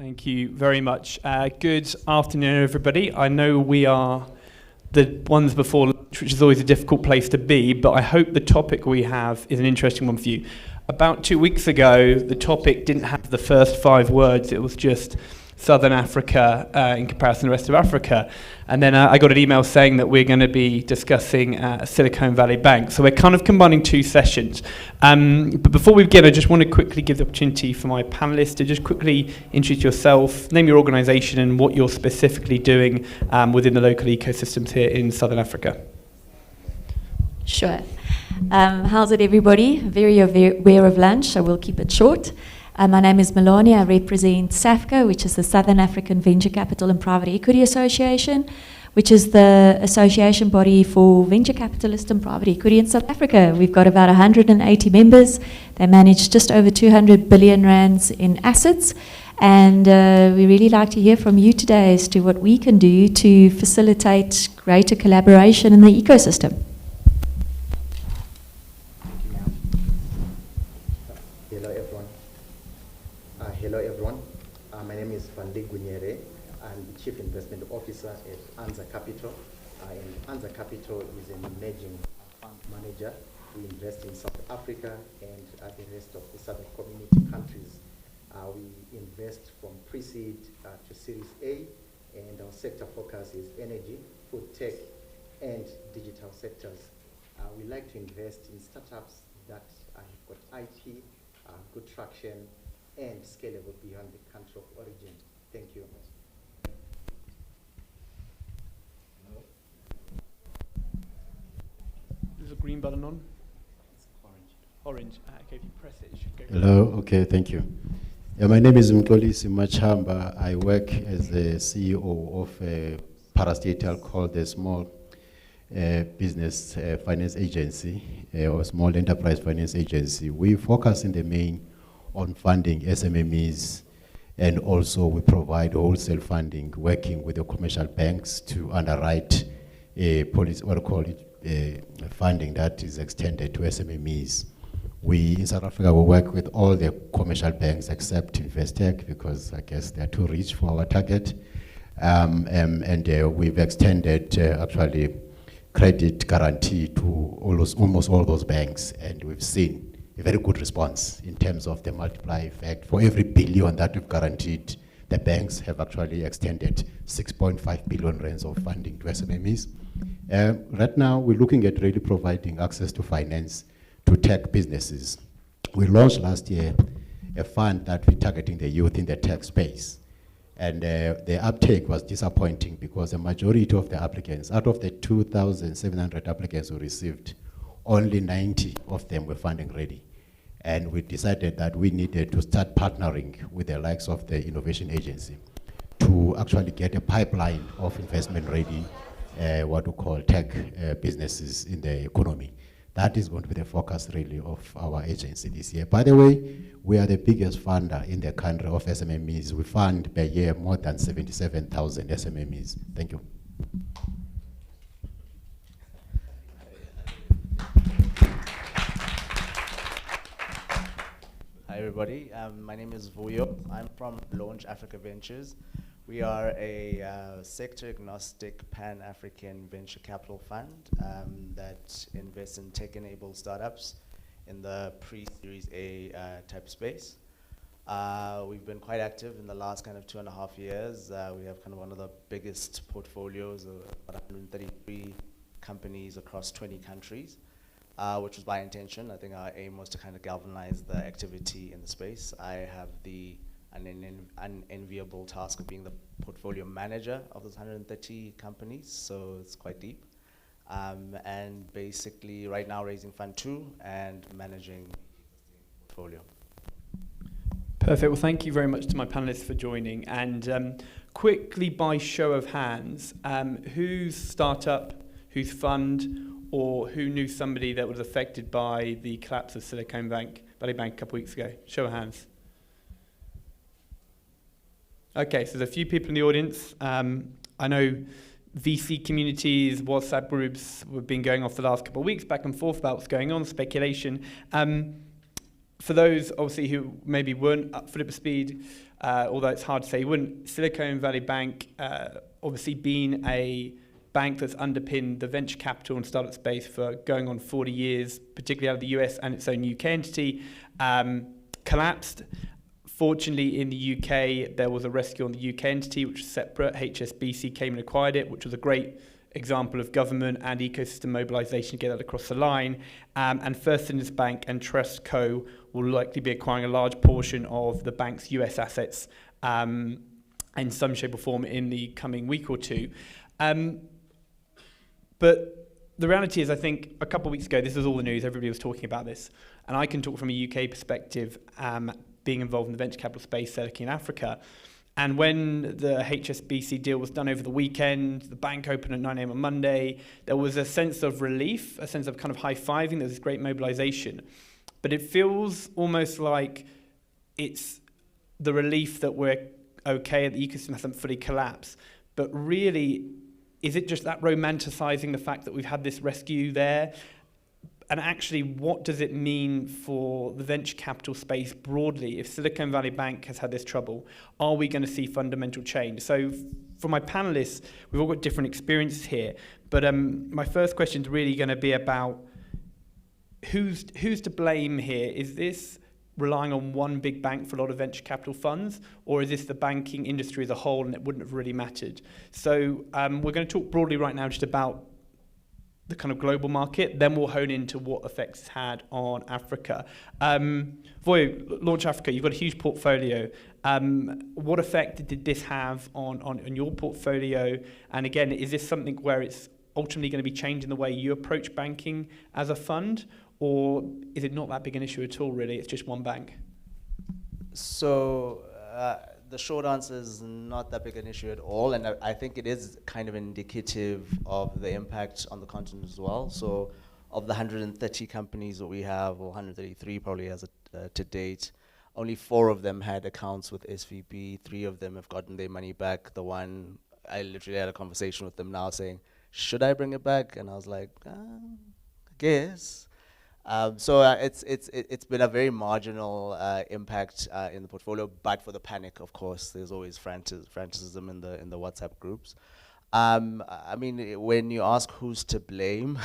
Thank you very much. Good afternoon, everybody. I know we are the ones before lunch, which is always a difficult place to be, but I hope the topic we have is an interesting one for you. About 2 weeks ago, the topic didn't have the first 5 words. It was just Southern Africa in comparison to the rest of Africa. And then I got an email saying that we're going to be discussing Silicon Valley Bank. So we're kind of combining 2 sessions. But before we begin, I just want to quickly give the opportunity for my panelists to just quickly introduce yourself, name your organisation and what you're specifically doing within the local ecosystems here in Southern Africa. Sure. How's it, everybody? Very aware of lunch, so we'll keep it short. My name is Melania. I represent SAFCA, which is the Southern African Venture Capital and Private Equity Association, which is the association body for venture capitalists and private equity in South Africa. We've got about 180 members. They manage just over 200 billion rands in assets. And we really like to hear from you today as to what we can do to facilitate greater collaboration in the ecosystem. Hello everyone. My name is Van Gunyere. I'm the Chief Investment Officer at Anza Capital. And Anza Capital is an emerging fund manager. We invest in South Africa and the rest of the Southern Community countries. We invest from pre-seed to Series A, and our sector focus is energy, food tech, and digital sectors. We like to invest in startups that have got IP, good traction, and scalable beyond the country of origin. Thank you. There's a green button on. It's orange. Okay, if you press it, it should go. Hello, okay, thank you. My name is Mtolisi Machamba. I work as the CEO of a parastatal called the Small Business Finance Agency, or Small Enterprise Finance Agency. We focus in the main on funding SMMEs, and also we provide wholesale funding, working with the commercial banks to underwrite a policy, what we call it, funding that is extended to SMMEs. We in South Africa will work with all the commercial banks except Investec, because I guess they're too rich for our target. We've extended actually credit guarantee to almost all those banks, and we've seen a very good response in terms of the multiplier effect. For every billion that we've guaranteed, the banks have actually extended 6.5 billion rands of funding to SMMEs. Right now, we're looking at really providing access to finance to tech businesses. We launched last year a fund that we're targeting the youth in the tech space. And the uptake was disappointing because the majority of the applicants, out of the 2,700 applicants we received, only 90 of them were funding ready. And we decided that we needed to start partnering with the likes of the Innovation Agency to actually get a pipeline of investment ready, what we call tech businesses in the economy. That is going to be the focus really of our agency this year. By the way, we are the biggest funder in the country of SMMEs. We fund per year more than 77,000 SMMEs. Thank you. Hi everybody, my name is Vuyo. I'm from Launch Africa Ventures. We are a sector agnostic pan-African venture capital fund that invests in tech-enabled startups in the pre-Series A type space. We've been quite active in the last kind of 2.5 years. We have kind of one of the biggest portfolios of about 133 companies across 20 countries. Which was by intention. I think our aim was to kind of galvanize the activity in the space. I have the unenviable task of being the portfolio manager of those 130 companies, so it's quite deep. And basically, right now, raising Fund 2 and managing the portfolio. Perfect. Well, thank you very much to my panelists for joining. And quickly, by show of hands, whose startup, whose fund, or who knew somebody that was affected by the collapse of Silicon Valley Bank a couple weeks ago? Show of hands. Okay, so there's a few people in the audience. I know VC communities, WhatsApp groups have been going off the last couple of weeks, back and forth about what's going on, speculation. for those obviously who maybe weren't up for speed, although it's hard to say, wouldn't Silicon Valley Bank obviously been a bank that's underpinned the venture capital and startup space for going on 40 years, particularly out of the US and its own UK entity, collapsed. Fortunately, in the UK, there was a rescue on the UK entity, which was separate. HSBC came and acquired it, which was a great example of government and ecosystem mobilisation to get that across the line. And First Citizens Bank and Trust Co. will likely be acquiring a large portion of the bank's US assets in some shape or form in the coming week or two. But the reality is, I think a couple of weeks ago, this was all the news, everybody was talking about this. And I can talk from a UK perspective, being involved in the venture capital space, certainly in Africa. And when the HSBC deal was done over the weekend, the bank opened at 9 a.m. on Monday, there was a sense of relief, a sense of kind of high-fiving. There was this great mobilization. But it feels almost like it's the relief that we're okay, the ecosystem hasn't fully collapsed. But really, is it just that romanticizing the fact that we've had this rescue there? And actually, what does it mean for the venture capital space broadly? If Silicon Valley Bank has had this trouble, are we going to see fundamental change? So for my panelists, we've all got different experiences here. But my first question is really going to be about who's to blame here? Is this relying on one big bank for a lot of venture capital funds, or is this the banking industry as a whole and it wouldn't have really mattered? So we're going to talk broadly right now just about the kind of global market, then we'll hone into what effects it's had on Africa. Voyo, Launch Africa, you've got a huge portfolio. What effect did this have on your portfolio? And again, is this something where it's ultimately going to be changing the way you approach banking as a fund, or is it not that big an issue at all, really? It's just one bank. So the short answer is not that big an issue at all, and I think it is kind of indicative of the impact on the continent as well. So of the 130 companies that we have, or 133 probably as to date, only 4 of them had accounts with SVB, 3 of them have gotten their money back. The one, I literally had a conversation with them now saying, should I bring it back? And I was like, I guess. So it's been a very marginal impact in the portfolio, but for the panic, of course, there's always franticism in the WhatsApp groups. I mean, when you ask who's to blame,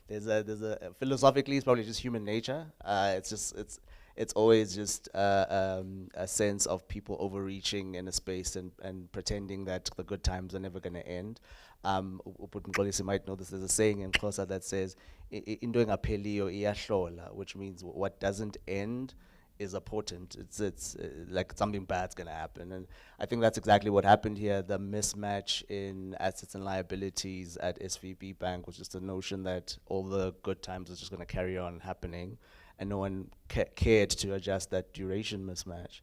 there's a philosophically, it's probably just human nature. It's always just a sense of people overreaching in a space and pretending that the good times are never going to end. Ubutngolisi might know this. There's a saying in Xhosa that says, "Into engapheliyo iyahlola," which means what doesn't end is a portent. It's like something bad's going to happen. And I think that's exactly what happened here. The mismatch in assets and liabilities at SVB Bank was just a notion that all the good times is just going to carry on happening, and no one cared to adjust that duration mismatch.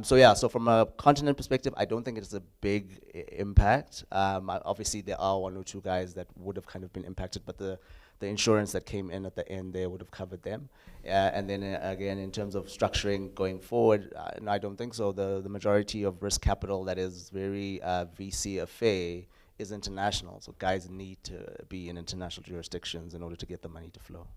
So from a continent perspective, I don't think it's a big impact. Obviously, there are 1 or 2 guys that would have kind of been impacted, but the insurance that came in at the end there would have covered them. And then again, in terms of structuring going forward, no, I don't think so. The majority of risk capital that is very VC-affair is international. So guys need to be in international jurisdictions in order to get the money to flow.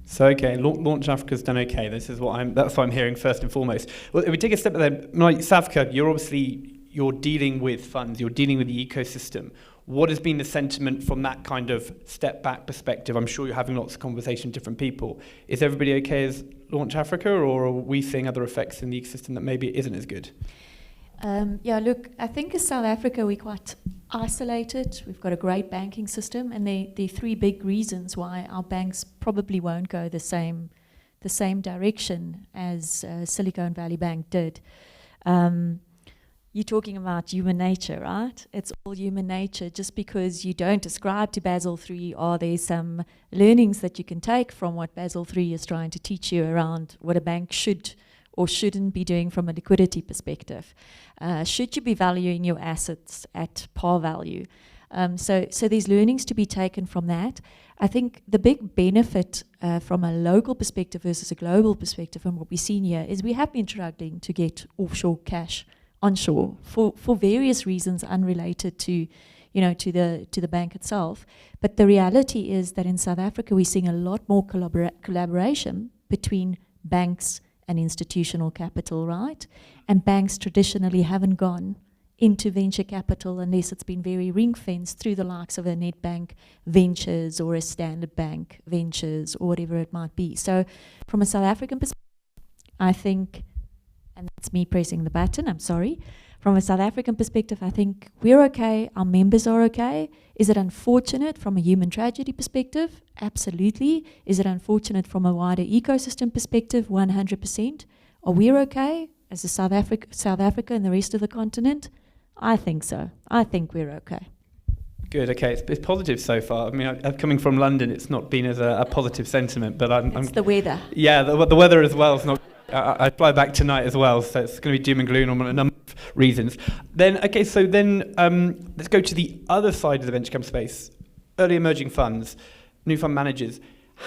So okay, Launch Africa's done okay. That's what I'm hearing first and foremost. Well, if we take a step then, like Savka, you're dealing with funds, you're dealing with the ecosystem. What has been the sentiment from that kind of step back perspective? I'm sure you're having lots of conversations with different people. Is everybody okay as Launch Africa, or are we seeing other effects in the ecosystem that maybe isn't as good? Look, I think as South Africa, we're quite isolated. We've got a great banking system, and there are 3 big reasons why our banks probably won't go the same direction as Silicon Valley Bank did. You're talking about human nature, right? It's all human nature. Just because you don't ascribe to Basel III, are there some learnings that you can take from what Basel III is trying to teach you around what a bank should or shouldn't be doing from a liquidity perspective? Should you be valuing your assets at par value? So there's learnings to be taken from that. I think the big benefit from a local perspective versus a global perspective, and what we've seen here, is we have been struggling to get offshore cash onshore for various reasons unrelated to the bank itself. But the reality is that in South Africa we're seeing a lot more collaboration between banks and institutional capital, right? And banks traditionally haven't gone into venture capital unless it's been very ring-fenced through the likes of a Nedbank Ventures or a Standard Bank Ventures or whatever it might be. So from a South African perspective, I think, and that's me pressing the button, I'm sorry. From a South African perspective, I think we're okay, our members are okay. Is it unfortunate from a human tragedy perspective? Absolutely. Is it unfortunate from a wider ecosystem perspective? 100%. Are we okay as a South Africa and the rest of the continent? I think so. I think we're okay. Good. Okay, it's positive so far. I mean, coming from London, it's not been as a positive sentiment, but It's the weather. Yeah, the weather as well is not. I fly back tonight as well, so it's going to be doom and gloom on a number of reasons. Then, okay, so then let's go to the other side of the venture capital space. Early emerging funds, new fund managers,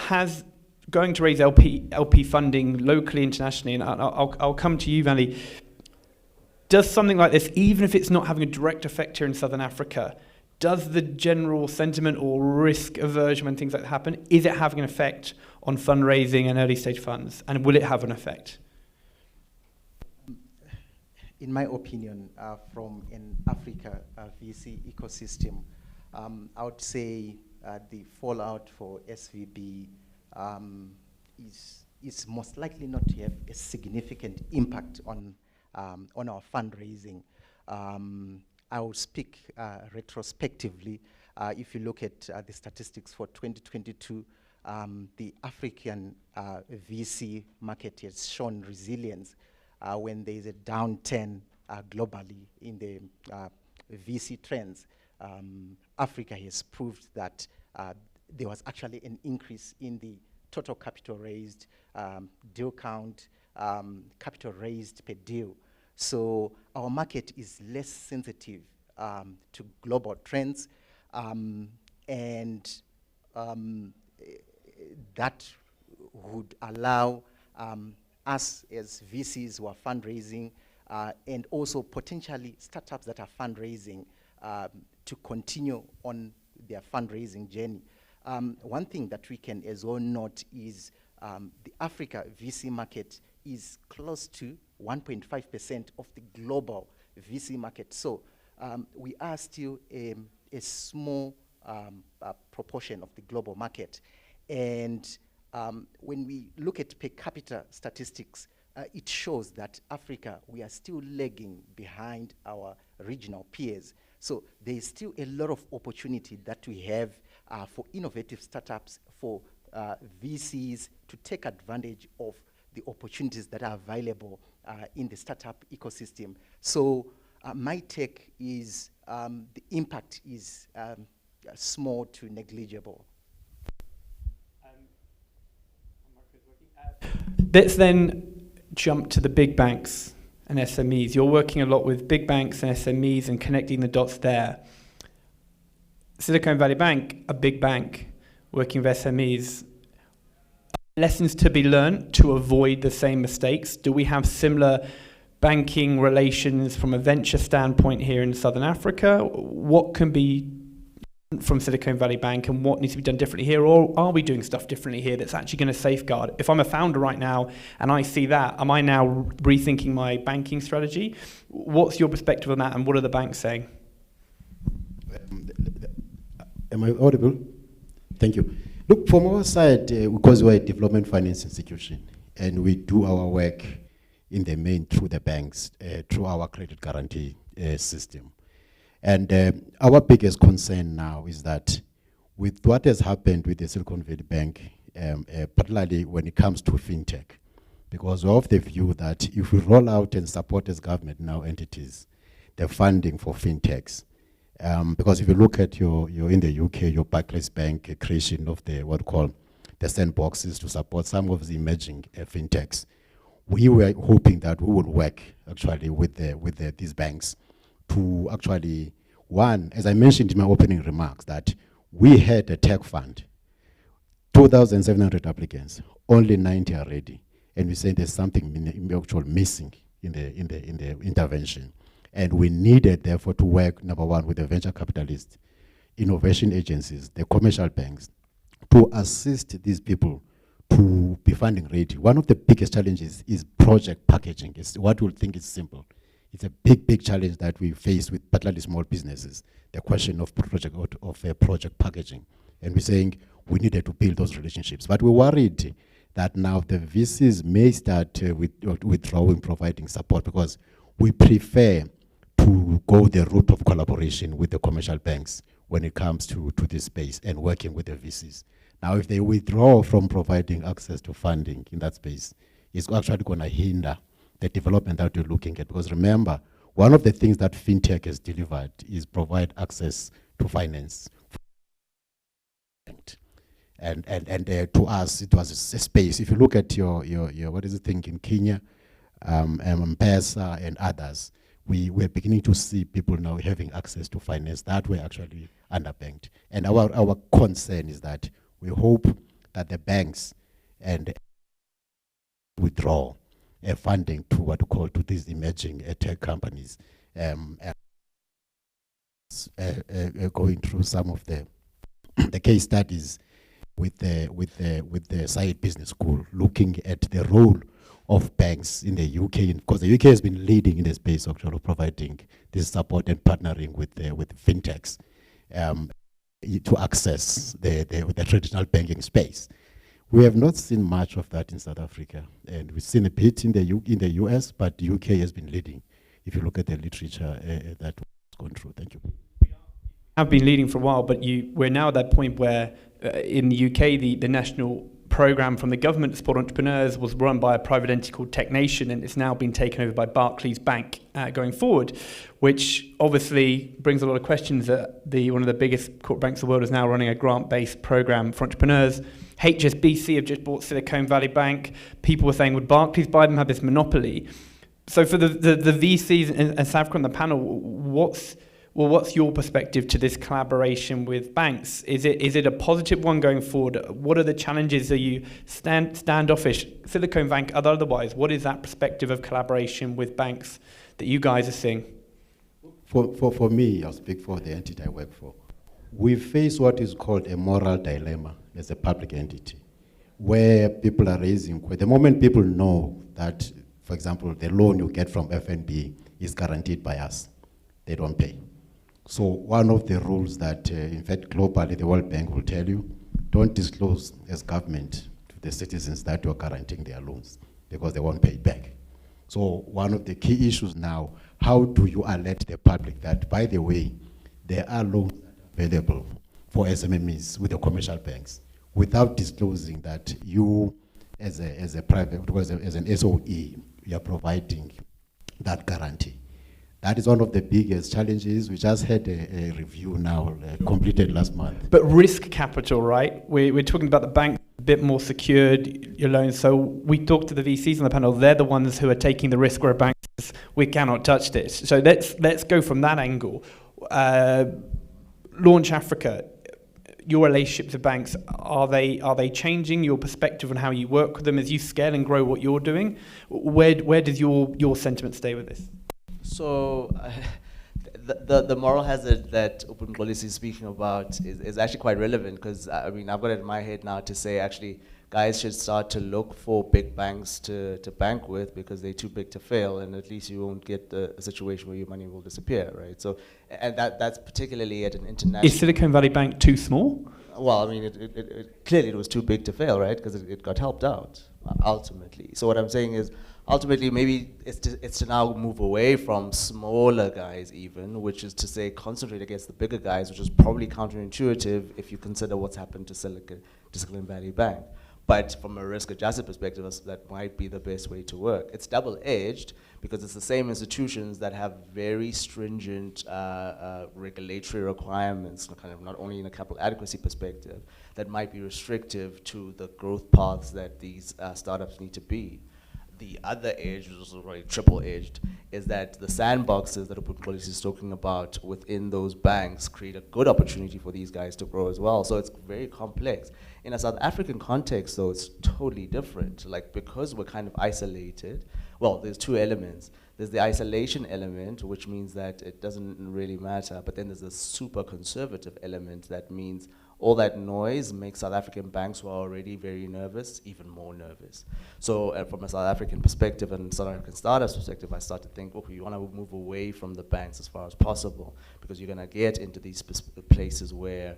has going to raise LP funding locally, internationally, and I'll come to you, Vali. Does something like this, even if it's not having a direct effect here in Southern Africa, does the general sentiment or risk aversion when things like that happen, is it having an effect on fundraising and early stage funds? And will it have an effect? In my opinion, from an Africa VC ecosystem, I would say the fallout for SVB is most likely not to have a significant impact on our fundraising. I will speak retrospectively. If you look at the statistics for 2022, the African VC market has shown resilience when there is a downturn globally in the VC trends. Africa has proved that there was actually an increase in the total capital raised, deal count, capital raised per deal. So our market is less sensitive to global trends, and that would allow us as VCs who are fundraising and also potentially startups that are fundraising to continue on their fundraising journey. One thing that we can as well note is the Africa VC market is close to 1.5% of the global VC market. So we are still a small proportion of the global market. And when we look at per capita statistics, it shows that Africa, we are still lagging behind our regional peers. So there is still a lot of opportunity that we have for innovative startups, for VCs to take advantage of the opportunities that are available in the startup ecosystem. So my take is the impact is small to negligible. Let's then jump to the big banks and SMEs. You're working a lot with big banks and SMEs and connecting the dots there. Silicon Valley Bank, a big bank, working with SMEs. Lessons to be learned to avoid the same mistakes. Do we have similar banking relations from a venture standpoint here in Southern Africa? What can be from Silicon Valley Bank and what needs to be done differently here? Or are we doing stuff differently here that's actually going to safeguard? If I'm a founder right now and I see that, am I now rethinking my banking strategy? What's your perspective on that and what are the banks saying? Am I audible? Thank you. Look, from our side, because we're a development finance institution and we do our work in the main through the banks, through our credit guarantee system. And our biggest concern now is that with what has happened with the Silicon Valley Bank, particularly when it comes to fintech, because we're of the view that if we roll out and support as government now entities, the funding for fintechs, because if you look at your in the UK, your Barclays Bank creation of the what we call the sandboxes to support some of the emerging fintechs, we were hoping that we would work actually with these banks to actually, one, as I mentioned in my opening remarks, that we had a tech fund, 2,700 applicants, only 90 are ready, and we said there's something missing in the intervention. And we needed, therefore, to work, number one, with the venture capitalists, innovation agencies, the commercial banks, to assist these people to be funding ready. One of the biggest challenges is project packaging. It's what we'll think is simple. It's a big challenge that we face with particularly small businesses, the question of project packaging. And we're saying we needed to build those relationships. But we're worried that now the VCs may start withdrawing providing support, because we prefer to go the route of collaboration with the commercial banks when it comes to this space and working with the VCs. Now, if they withdraw from providing access to funding in that space, it's actually going to hinder the development that we're looking at. Because remember, one of the things that fintech has delivered is provide access to finance. And to us, it was a space. If you look at your what is the thing in Kenya, M-Pesa and others, we're beginning to see people now having access to finance that were actually underbanked. And our concern is that we hope that the banks and withdraw funding to what we call to these emerging tech companies, going through some of the case studies with the Side Business School, looking at the role of banks in the UK, because the UK has been leading in the space of providing this support and partnering with fintechs to access the traditional banking space. We have not seen much of that in South Africa, and we've seen a bit in the US, but the UK has been leading. If you look at the literature that was gone through, thank you. Have been leading for a while, but we're now at that point where in the UK, the national program from the government to support entrepreneurs was run by a private entity called Tech Nation, and it's now been taken over by Barclays Bank going forward, which obviously brings a lot of questions that one of the biggest corporate banks in the world is now running a grant-based program for entrepreneurs. HSBC have just bought Silicon Valley Bank. People were saying, would Barclays buy them, have this monopoly? So for the VCs and Savka on the panel, what's your perspective to this collaboration with banks? Is it a positive one going forward? What are the challenges? Are you standoffish, Silicon Bank, otherwise? What is that perspective of collaboration with banks that you guys are seeing? For me, I'll speak for the entity I work for. We face what is called a moral dilemma as a public entity, where people are raising, the moment people know that, for example, the loan you get from FNB is guaranteed by us, they don't pay. So one of the rules that, in fact, globally, the World Bank will tell you, don't disclose as government to the citizens that you're guaranteeing their loans, because they won't pay back. So one of the key issues now, how do you alert the public that, by the way, there are loans available for SMMEs with the commercial banks, without disclosing that you, as a private, as an SOE, you are providing that guarantee. That is one of the biggest challenges. We just had a review now, completed last month. But risk capital, right? We're talking about the bank a bit more secured, your loans. So we talked to the VCs on the panel. They're the ones who are taking the risk where a bank says, we cannot touch this. So let's go from that angle. Launch Africa, your relationships with banks, are they changing your perspective on how you work with them as you scale and grow what you're doing? Where does your sentiment stay with this? So the moral hazard that Open Policy is speaking about is actually quite relevant, because I mean, I've got it in my head now to say actually guys should start to look for big banks to bank with, because they're too big to fail, and at least you won't get a situation where your money will disappear, right? So, and that's particularly at an international... Is Silicon Valley Bank too small? Well, I mean, it clearly it was too big to fail, right? Because it got helped out, ultimately. So what I'm saying is, ultimately, maybe it's to now move away from smaller guys even, which is to say concentrate against the bigger guys, which is probably counterintuitive if you consider what's happened to Silicon Valley Bank. But from a risk-adjusted perspective, that might be the best way to work. It's double-edged because it's the same institutions that have very stringent regulatory requirements, kind of not only in a capital adequacy perspective, that might be restrictive to the growth paths that these startups need to be. The other edge, which is really triple-edged, is that the sandboxes that Open Policy is talking about within those banks create a good opportunity for these guys to grow as well. So it's very complex. In a South African context, though, it's totally different. Like, because we're kind of isolated, well, there's two elements. There's the isolation element, which means that it doesn't really matter, but then there's a super conservative element that means all that noise makes South African banks who are already very nervous even more nervous. So from a South African perspective and South African startups perspective, I start to think, okay, you want to move away from the banks as far as possible, because you're going to get into these places where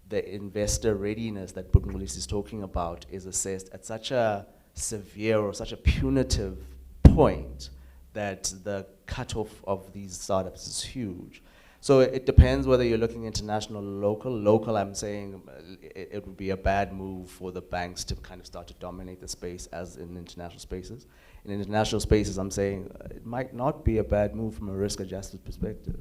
the investor readiness that Butngulis is talking about is assessed at such a severe or such a punitive point that the cutoff of these startups is huge. So it depends whether you're looking international or local. Local, I'm saying it would be a bad move for the banks to kind of start to dominate the space as in international spaces. In international spaces, I'm saying it might not be a bad move from a risk-adjusted perspective.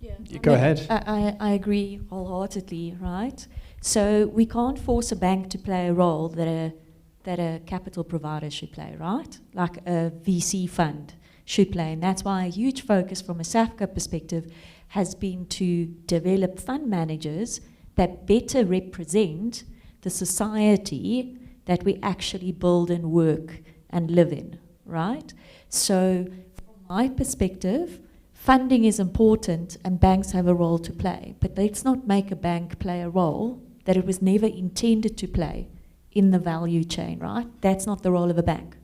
Yeah. Go ahead. I agree wholeheartedly, right? So we can't force a bank to play a role that a capital provider should play, right? Like a VC fund should play. And that's why a huge focus from a SAFCA perspective has been to develop fund managers that better represent the society that we actually build and work and live in, right? So from my perspective, funding is important and banks have a role to play, but let's not make a bank play a role that it was never intended to play in the value chain, right? That's not the role of a bank.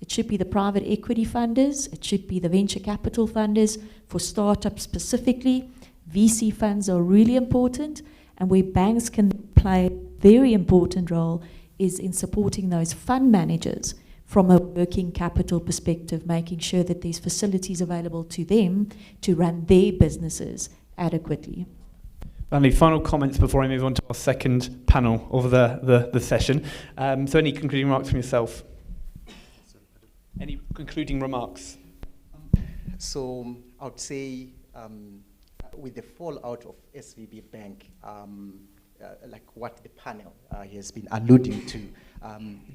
It should be the private equity funders, it should be the venture capital funders for startups specifically. VC funds are really important, and where banks can play a very important role is in supporting those fund managers from a working capital perspective, making sure that there's facilities available to them to run their businesses adequately. Finally, final comments before I move on to our second panel of the session. So any concluding remarks from yourself? Any concluding remarks? So I would say with the fallout of SVB Bank, like what the panel has been alluding to,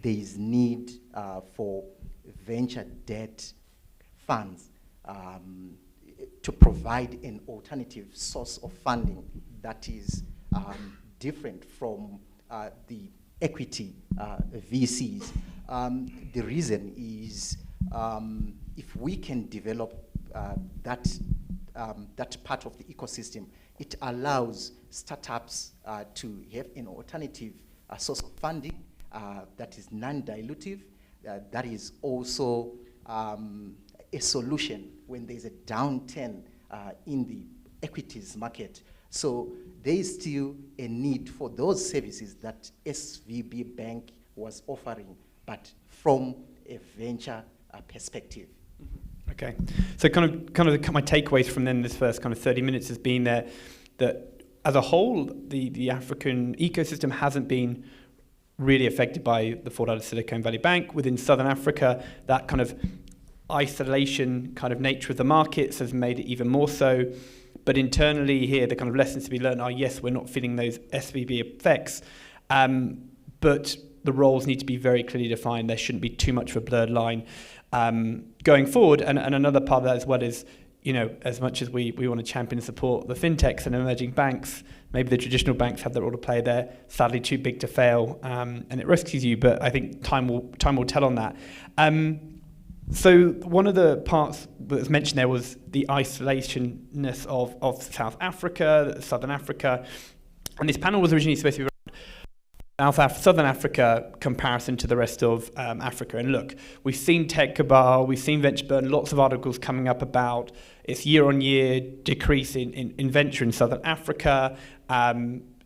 there is need for venture debt funds to provide an alternative source of funding that is different from the equity VCs. The reason is if we can develop that part of the ecosystem, it allows startups to have an alternative source of funding that is non-dilutive, that is also a solution when there's a downturn in the equities market. So there is still a need for those services that SVB Bank was offering, but from a venture perspective. Okay, so kind of my takeaways from then this first kind of 30 minutes has been that as a whole, the African ecosystem hasn't been really affected by the fallout of Silicon Valley Bank. Within Southern Africa, that kind of isolation kind of nature of the markets has made it even more so. But internally here, the kind of lessons to be learned are, yes, we're not feeling those SVB effects, but the roles need to be very clearly defined. There shouldn't be too much of a blurred line going forward. And another part of that as well is, you know, as much as we want to champion and support the fintechs and emerging banks, maybe the traditional banks have their role to play. They're sadly too big to fail, and it rescues you. But I think time will tell on that. So one of the parts that was mentioned there was the isolationness of South Africa, Southern Africa, and this panel was originally supposed to be Southern Africa comparison to the rest of Africa. And look, we've seen Tech Cabal, we've seen Venture Burn, lots of articles coming up about its year-on-year decrease in venture in Southern Africa.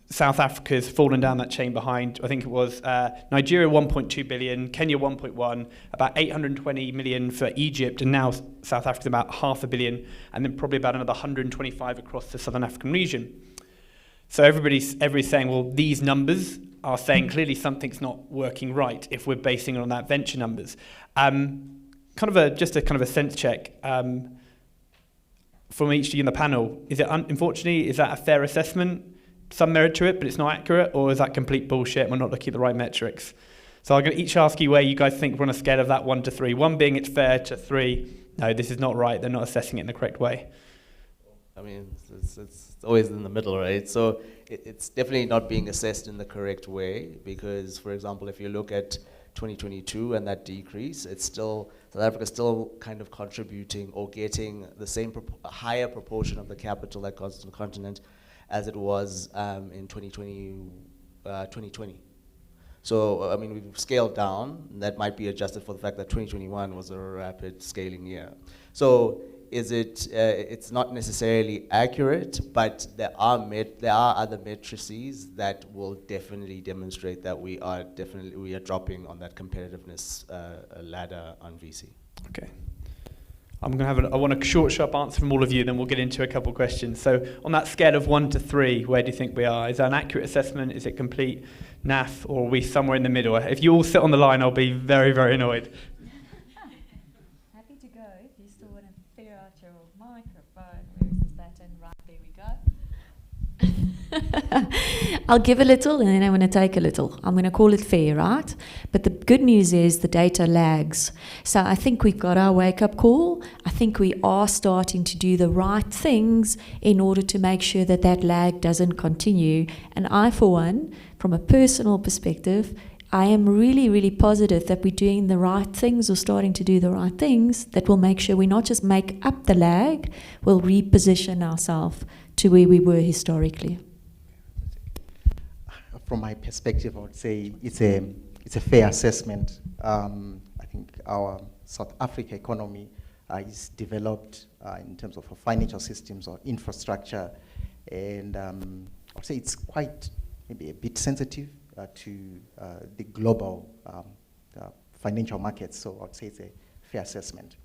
South Africa's fallen down that chain behind. I think it was Nigeria 1.2 billion, Kenya 1.1, about 820 million for Egypt, and now South Africa's about $500 million, and then probably about another 125 across the Southern African region. So everybody's saying, well, these numbers are saying clearly something's not working right if we're basing it on that venture numbers. Just a sense check from each of you in the panel. Is it unfortunately, is that a fair assessment? Some merit to it, but it's not accurate, or is that complete bullshit and we're not looking at the right metrics? So I'm going to each ask you where you guys think we're on a scale of that 1 to 3. 1 being it's fair, to 3, no, this is not right, they're not assessing it in the correct way. I mean, it's always in the middle, right? So it's definitely not being assessed in the correct way, because, for example, if you look at 2022 and that decrease, it's still, South Africa's still kind of contributing or getting the same, a higher proportion of the capital that goes to the continent. as it was in 2020. So, I mean, we've scaled down. That might be adjusted for the fact that 2021 was a rapid scaling year. So, it's not necessarily accurate, but there are other matrices that will definitely demonstrate that we are dropping on that competitiveness ladder on VC. Okay. I want a short, sharp answer from all of you, then we'll get into a couple of questions. So on that scale of 1 to 3, where do you think we are? Is that an accurate assessment? Is it complete naff, or are we somewhere in the middle? If you all sit on the line, I'll be very, very annoyed. Happy to go if you still want to figure out your microphone. Where is this button? Right, there we go. I'll give a little and then I'm going to take a little. I'm going to call it fair, right? But the good news is the data lags. So I think we've got our wake-up call. I think we are starting to do the right things in order to make sure that that lag doesn't continue. And I, for one, from a personal perspective, I am really, really positive that we're doing the right things or starting to do the right things that will make sure we not just make up the lag, we'll reposition ourselves to where we were historically. From my perspective, I would say it's a fair assessment. I think our South Africa economy is developed in terms of our financial systems or infrastructure, and I would say it's quite maybe a bit sensitive to the global financial markets. So I would say it's a fair assessment.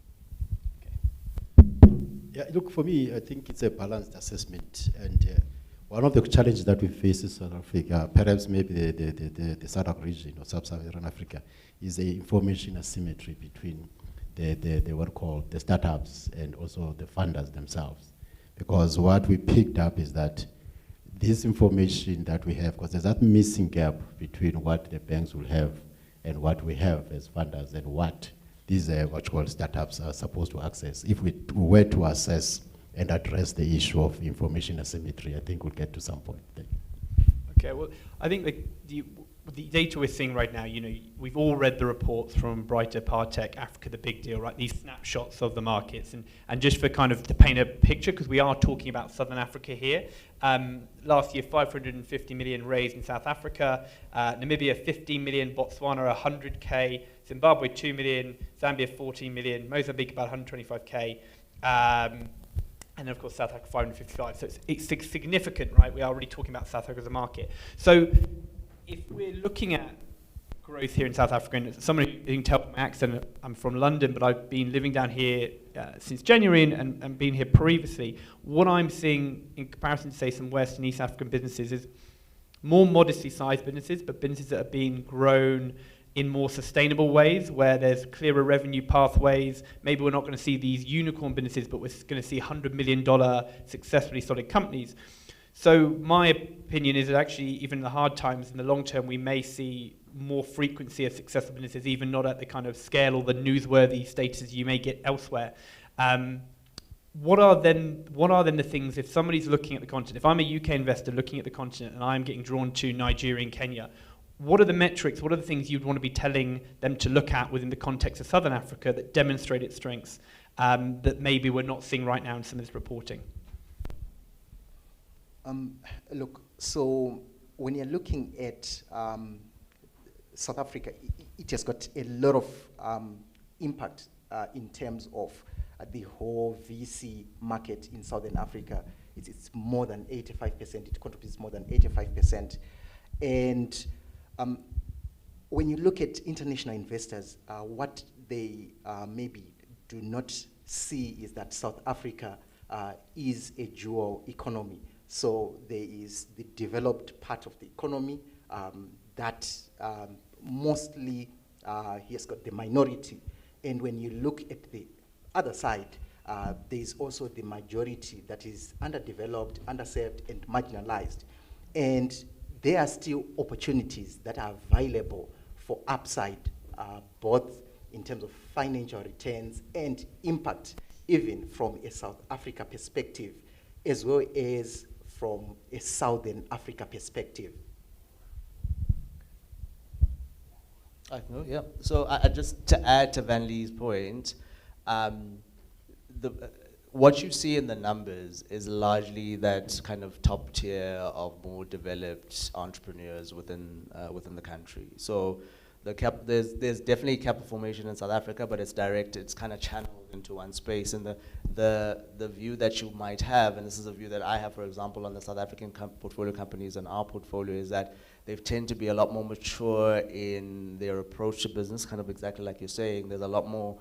Yeah, look, for me, I think it's a balanced assessment. And one of the challenges that we face in South Africa, perhaps maybe the SADC region or sub-Saharan Africa, is the information asymmetry between the what called the startups and also the funders themselves. Because what we picked up is that this information that we have, because there's that missing gap between what the banks will have and what we have as funders and what these what you call startups are supposed to access. If we were to assess and address the issue of information asymmetry, I think we'll get to some point. Okay, well, I think the data we're seeing right now, we've all read the reports from Brighter, Partech, Africa, the Big Deal, right? These snapshots of the markets. And just for kind of to paint a picture, because we are talking about Southern Africa here, last year 550 million raised in South Africa, Namibia 15 million, Botswana 100K, Zimbabwe 2 million, Zambia 14 million, Mozambique about 125K, and then of course South Africa 555. So it's significant, right? We are already talking about South Africa as a market. So if we're looking at growth here in South Africa, and someone who can tell from my accent, I'm from London, but I've been living down here since January and been here previously. What I'm seeing in comparison to, say, some West and East African businesses is more modestly sized businesses, but businesses that are being grown in more sustainable ways, where there's clearer revenue pathways. Maybe we're not going to see these unicorn businesses, but we're going to see $100 million successfully solid companies. So my opinion is that actually, even in the hard times, in the long term, we may see more frequency of successful businesses, even not at the kind of scale or the newsworthy statuses you may get elsewhere. What are then the things, if somebody's looking at the continent, if I'm a UK investor looking at the continent and I'm getting drawn to Nigeria and Kenya, what are the metrics, what are the things you'd want to be telling them to look at within the context of Southern Africa that demonstrate its strengths that maybe we're not seeing right now in some of this reporting? Look, so when you're looking at South Africa, it has got a lot of impact in terms of the whole VC market in Southern Africa. It's more than 85%, it contributes more than 85%. And when you look at international investors, what they maybe do not see is that South Africa is a dual economy. So there is the developed part of the economy that mostly has got the minority. And when you look at the other side, there is also the majority that is underdeveloped, underserved, and marginalized. And there are still opportunities that are available for upside, both in terms of financial returns and impact, even from a South Africa perspective, as well as from a Southern Africa perspective. So just to add to Van Lee's point, what you see in the numbers is largely that kind of top tier of more developed entrepreneurs within the country. So there's definitely capital formation in South Africa, but it's directed, it's kind of channeled into one space. And the view that you might have, and this is a view that I have, for example, on the South African portfolio companies and our portfolio, is that they tend to be a lot more mature in their approach to business, kind of exactly like you're saying. There's a lot more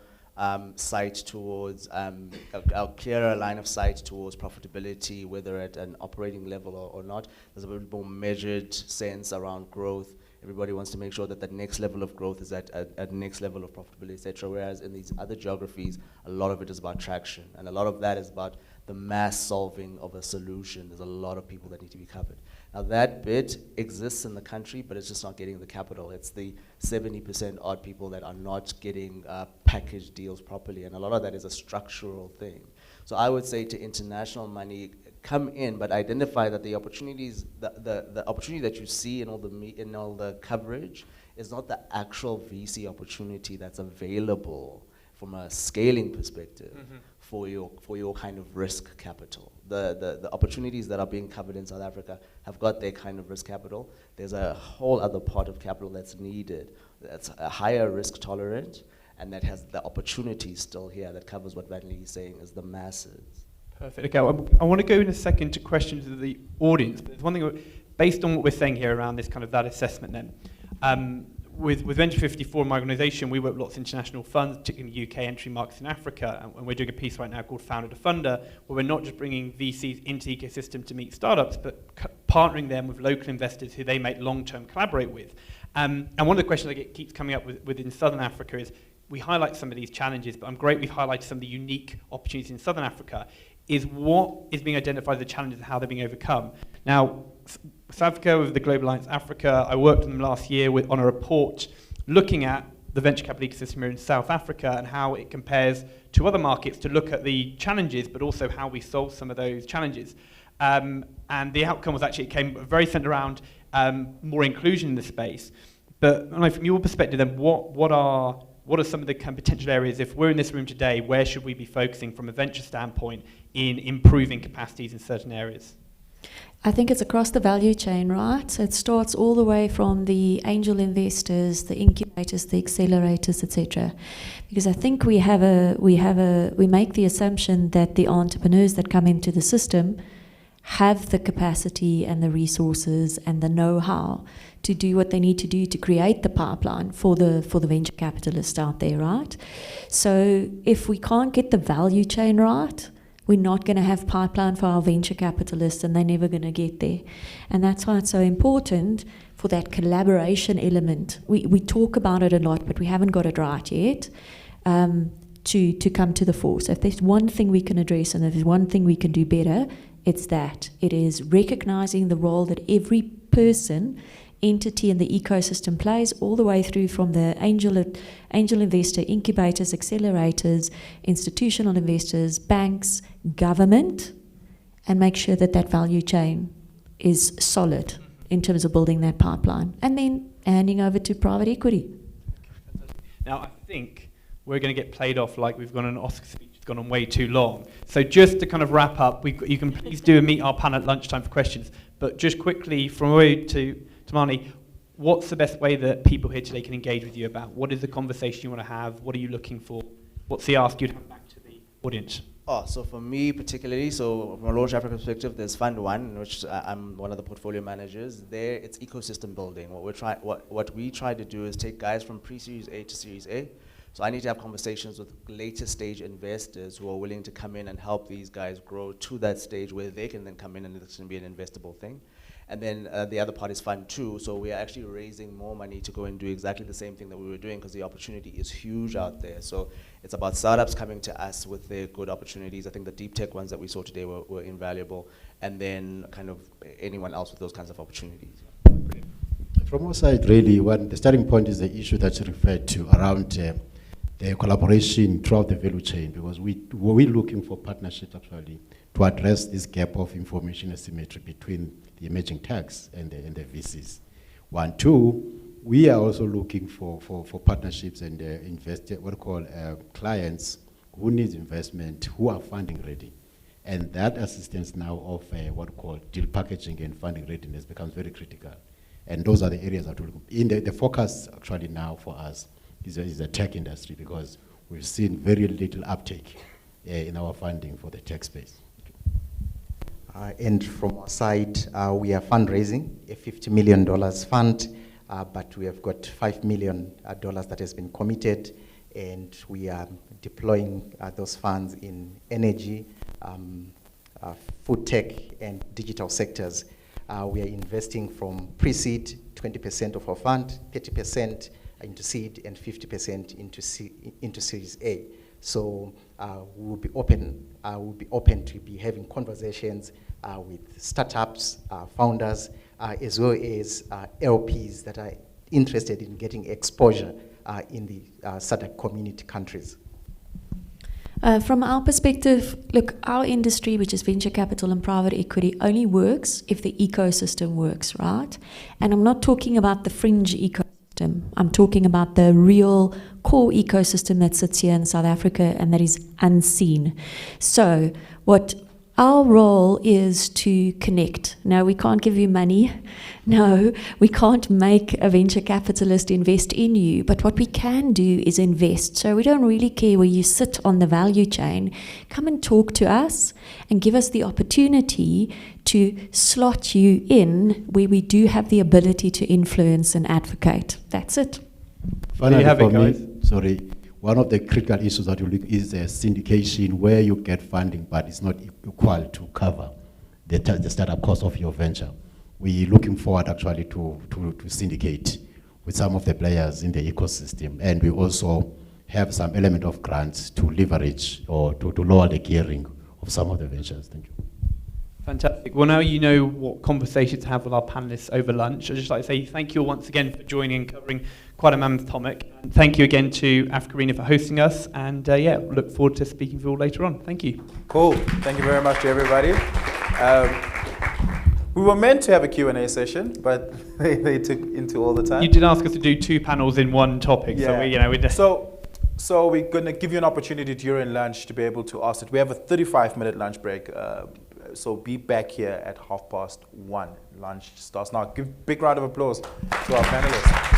sight towards a clearer line of sight towards profitability, whether at an operating level or not. There's a bit more measured sense around growth. Everybody wants to make sure that that next level of growth is at next level of profitability, etc. Whereas in these other geographies, a lot of it is about traction, and a lot of that is about the mass solving of a solution. There's a lot of people that need to be covered. Now that bit exists in the country, but it's just not getting the capital. It's the 70% odd people that are not getting packaged deals properly, and a lot of that is a structural thing. So I would say to international money, come in, but identify that the opportunities, the opportunity that you see in all the coverage is not the actual VC opportunity that's available from a scaling perspective. Mm-hmm. for your kind of risk capital. The opportunities that are being covered in South Africa have got their kind of risk capital. There's a whole other part of capital that's needed, that's a higher risk tolerant, and that has the opportunities still here that covers what Vanley is saying is the masses. Perfect. Okay, I want to go in a second to questions of the audience. But there's one thing, based on what we're saying here around this kind of that assessment then, with Venture 54, my organisation, we work with lots of international funds, particularly in the UK, entry markets in Africa, and we're doing a piece right now called Founder to Funder, where we're not just bringing VCs into the ecosystem to meet startups, but partnering them with local investors who they might long-term collaborate with. And one of the questions that keeps coming up within Southern Africa is, we highlight some of these challenges, but I'm great we've highlighted some of the unique opportunities in Southern Africa, is what is being identified as the challenges and how they're being overcome. Now, South Africa with the Global Alliance Africa, I worked on them last year on a report looking at the venture capital ecosystem here in South Africa and how it compares to other markets to look at the challenges, but also how we solve some of those challenges. And the outcome was actually, it came very centered around more inclusion in the space. But I don't know, from your perspective then, what are some of the kind of potential areas, if we're in this room today, where should we be focusing from a venture standpoint in improving capacities in certain areas? I think it's across the value chain, right? So it starts all the way from the angel investors, the incubators, the accelerators, etc. Because I think we make the assumption that the entrepreneurs that come into the system have the capacity and the resources and the know-how to do what they need to do to create the pipeline for the venture capitalists out there, right? So if we can't get the value chain right, we're not going to have pipeline for our venture capitalists, and they're never going to get there. And that's why it's so important for that collaboration element. We talk about it a lot, but we haven't got it right yet, to come to the fore. So if there's one thing we can address and if there's one thing we can do better, it's that. It is recognizing the role that every person, entity in the ecosystem plays, all the way through from the angel investor, incubators, accelerators, institutional investors, banks, government, and make sure that that value chain is solid in terms of building that pipeline, and then handing over to private equity. Now, I think we're going to get played off like we've gone on an Oscar speech. It's gone on way too long. So just to kind of wrap up, you can please do a meet our panel at lunchtime for questions. But just quickly, from Roy to Mani, what's the best way that people here today can engage with you about? What is the conversation you want to have? What are you looking for? What's the ask you'd have back to the audience? So for me particularly, so from a Launch Africa perspective, there's Fund 1, in which I'm one of the portfolio managers. There, it's ecosystem building. What we try to do is take guys from pre-Series A to Series A. So I need to have conversations with later stage investors who are willing to come in and help these guys grow to that stage where they can then come in and it's going to be an investable thing. And then the other part is Fund 2. So we are actually raising more money to go and do exactly the same thing that we were doing, because the opportunity is huge out there. So it's about startups coming to us with their good opportunities. I think the deep tech ones that we saw today were invaluable. And then kind of anyone else with those kinds of opportunities. Brilliant. From our side, really, the starting point is the issue that you referred to around the collaboration throughout the value chain, because we're looking for partnerships actually to address this gap of information asymmetry between the emerging techs and the VCs. 1, 2, we are also looking for partnerships and clients who needs investment, who are funding ready. And that assistance now of what we call deal packaging and funding readiness becomes very critical. And those are the areas that will, the focus actually now for us is the tech industry, because we've seen very little uptake in our funding for the tech space. And from our side, we are fundraising a $50 million fund, but we have got $5 million that has been committed, and we are deploying those funds in energy, food tech, and digital sectors. We are investing from pre-seed, 20% of our fund, 30% into seed, and 50% into Series A. So we'll be open to be having conversations with startups, founders, as well as LPs that are interested in getting exposure in the SADC community countries. From our perspective, look, our industry, which is venture capital and private equity, only works if the ecosystem works, right? And I'm not talking about the fringe ecosystem. I'm talking about the real core ecosystem that sits here in South Africa and that is unseen. So what our role is to connect. No, we can't give you money. No, we can't make a venture capitalist invest in you. But what we can do is invest. So we don't really care where you sit on the value chain. Come and talk to us and give us the opportunity to slot you in where we do have the ability to influence and advocate. That's it. Finally, have it, for me, guys. sorry, one of the critical issues that you look is syndication, where you get funding, but it's not equal to cover the startup cost of your venture. We're looking forward actually to syndicate with some of the players in the ecosystem, and we also have some element of grants to leverage or to lower the gearing of some of the ventures. Thank you. Fantastic. Well, now you know what conversations to have with our panelists over lunch. I'd just like to say thank you all once again for joining and covering quite a mammoth topic. And thank you again to Africa Arena for hosting us. And yeah, look forward to speaking to you all later on. Thank you. Cool. Thank you very much to everybody. We were meant to have a Q&A session, but they took into all the time. You did ask us to do 2 panels in one topic. Yeah. So, we just... So we're going to give you an opportunity during lunch to be able to ask it. We have a 35-minute lunch break. So be back here at 1:30. Lunch starts now. Give a big round of applause to our panelists.